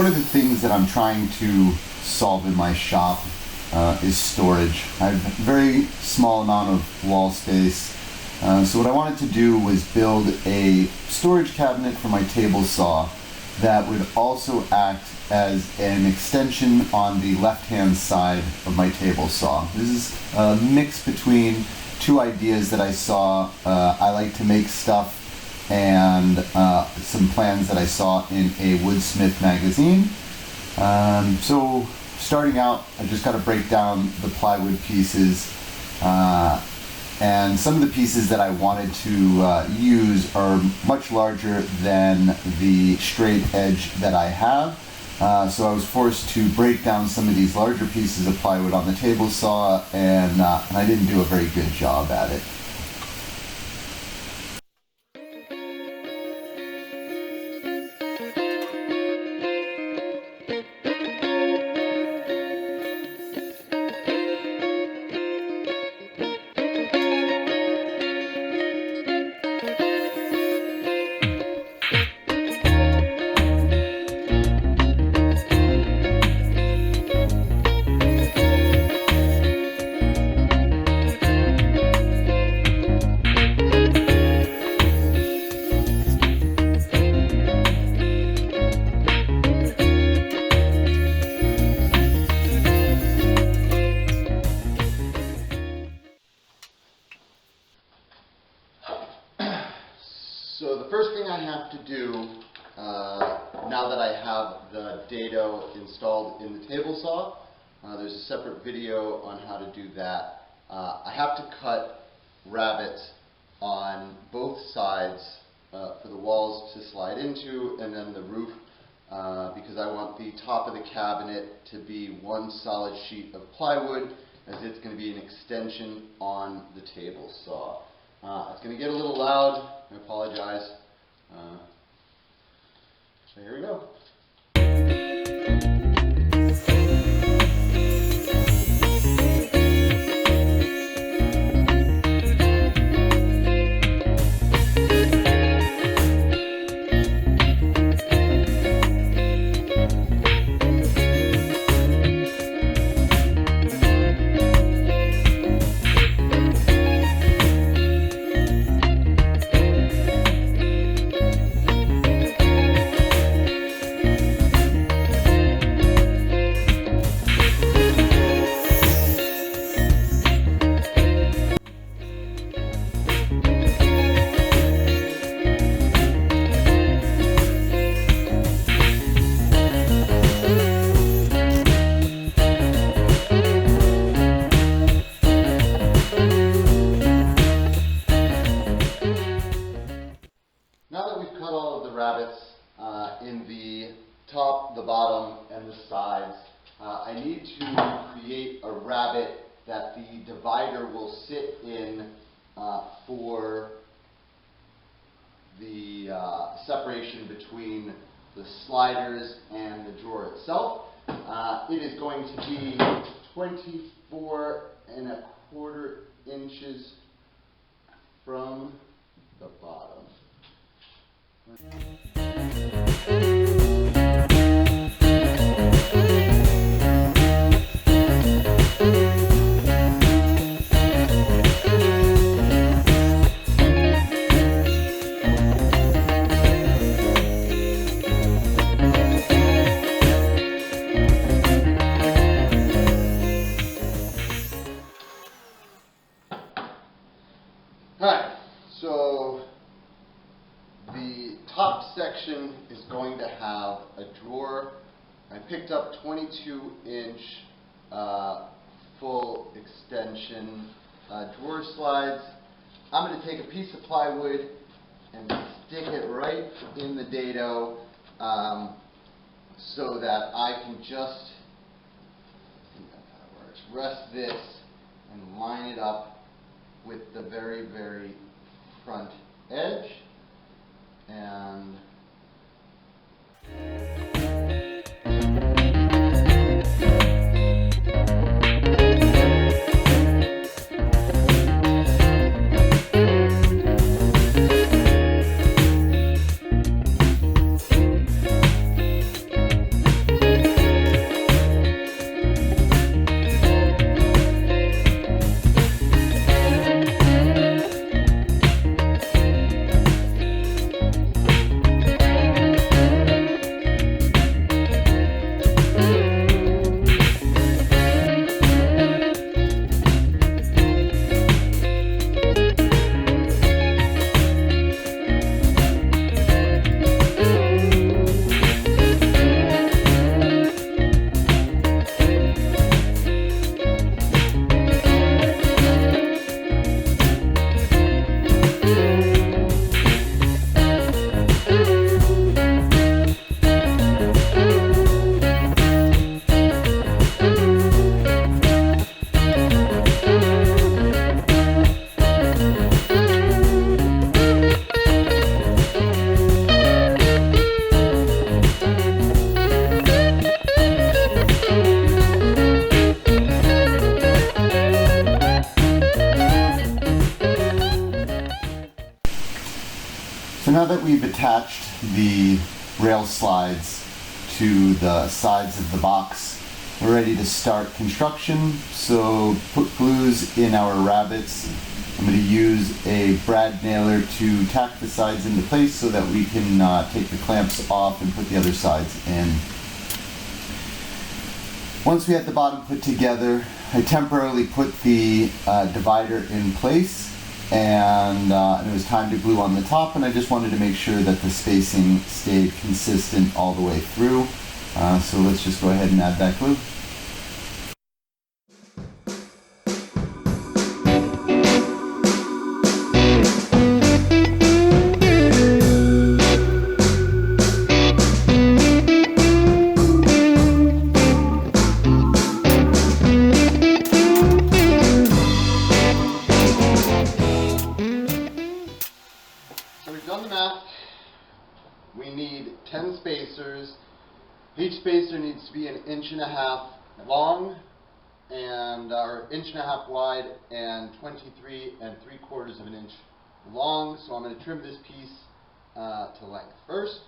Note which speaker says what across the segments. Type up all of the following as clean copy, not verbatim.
Speaker 1: one of the things that I'm trying to solve in my shop is storage. I have a very small amount of wall space. So what I wanted to do was build a storage cabinet for my table saw that would also act as an extension on the left-hand side of my table saw. This is a mix between two ideas that I saw. I like to make stuff and some plans that I saw in a Woodsmith magazine. So starting out, I just got to break down the plywood pieces, and some of the pieces that I wanted to use are much larger than the straight edge that I have. So I was forced to break down some of these larger pieces of plywood on the table saw, and I didn't do a very good job at it. So the first thing I have to do, now that I have the dado installed in the table saw, there's a separate video on how to do that. I have to cut rabbets on both sides for the walls to slide into, and then the roof, because I want the top of the cabinet to be one solid sheet of plywood, as it's going to be an extension on the table saw. It's going to get a little loud. I apologize. So here we go. In the top, the bottom, and the sides, I need to create a rabbet that the divider will sit in for the separation between the sliders and the drawer itself. It is going to be 24¼ inches from the bottom. Alright, so the top section is going to have a drawer. I picked up 22-inch full extension drawer slides. I'm going to take a piece of plywood and stick it right in the dado so that I can just, rest this and line it up with the very, very front edge. And that we've attached the rail slides to the sides of the box, we're ready to start construction. So put glues in our rabbets. I'm going to use a brad nailer to tack the sides into place so that we can take the clamps off and put the other sides in. Once we had the bottom put together, I temporarily put the divider in place, and it was time to glue on the top, and I just wanted to make sure that the spacing stayed consistent all the way through. So let's just go ahead and add that glue. We need 10 spacers. Each spacer needs to be 1.5 inches long or 1.5 inches wide and 23 3/4 inches long. So I'm going to trim this piece to length first.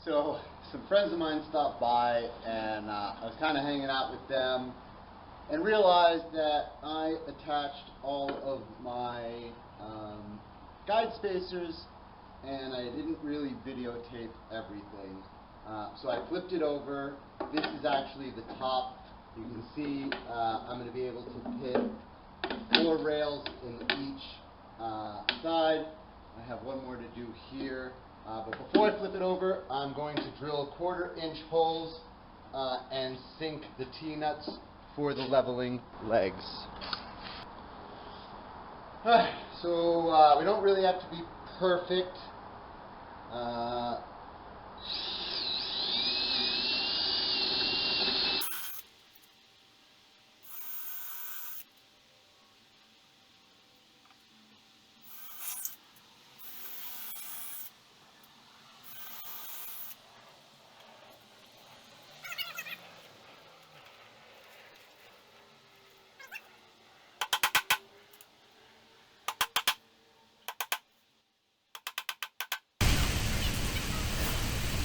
Speaker 1: So some friends of mine stopped by, and I was kind of hanging out with them and realized that I attached all of my guide spacers and I didn't really videotape everything. So I flipped it over. This is actually the top. You can see I'm going to be able to put 4 rails in each side. I have one more to do here. But before I flip it over, I'm going to drill 1/4 inch holes and sink the T-nuts for the leveling legs. So we don't really have to be perfect.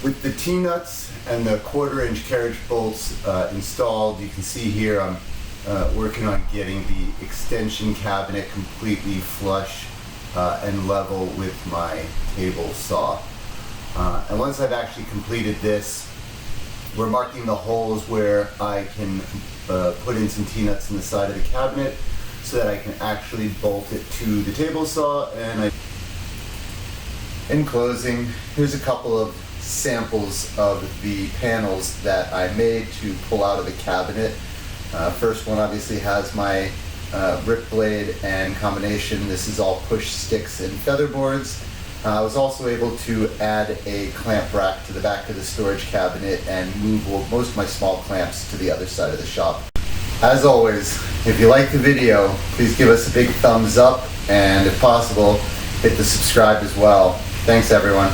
Speaker 1: With the T-nuts and the 1/4 inch carriage bolts installed, you can see here I'm working on getting the extension cabinet completely flush and level with my table saw. And once I've actually completed this, we're marking the holes where I can put in some T-nuts in the side of the cabinet so that I can actually bolt it to the table saw. And in closing, here's a couple of samples of the panels that I made to pull out of the cabinet. First one obviously has my rip blade and combination. This is all push sticks and feather boards. I was also able to add a clamp rack to the back of the storage cabinet and move most of my small clamps to the other side of the shop. As always, if you like the video, please give us a big thumbs up, and if possible, hit the subscribe as well. Thanks everyone.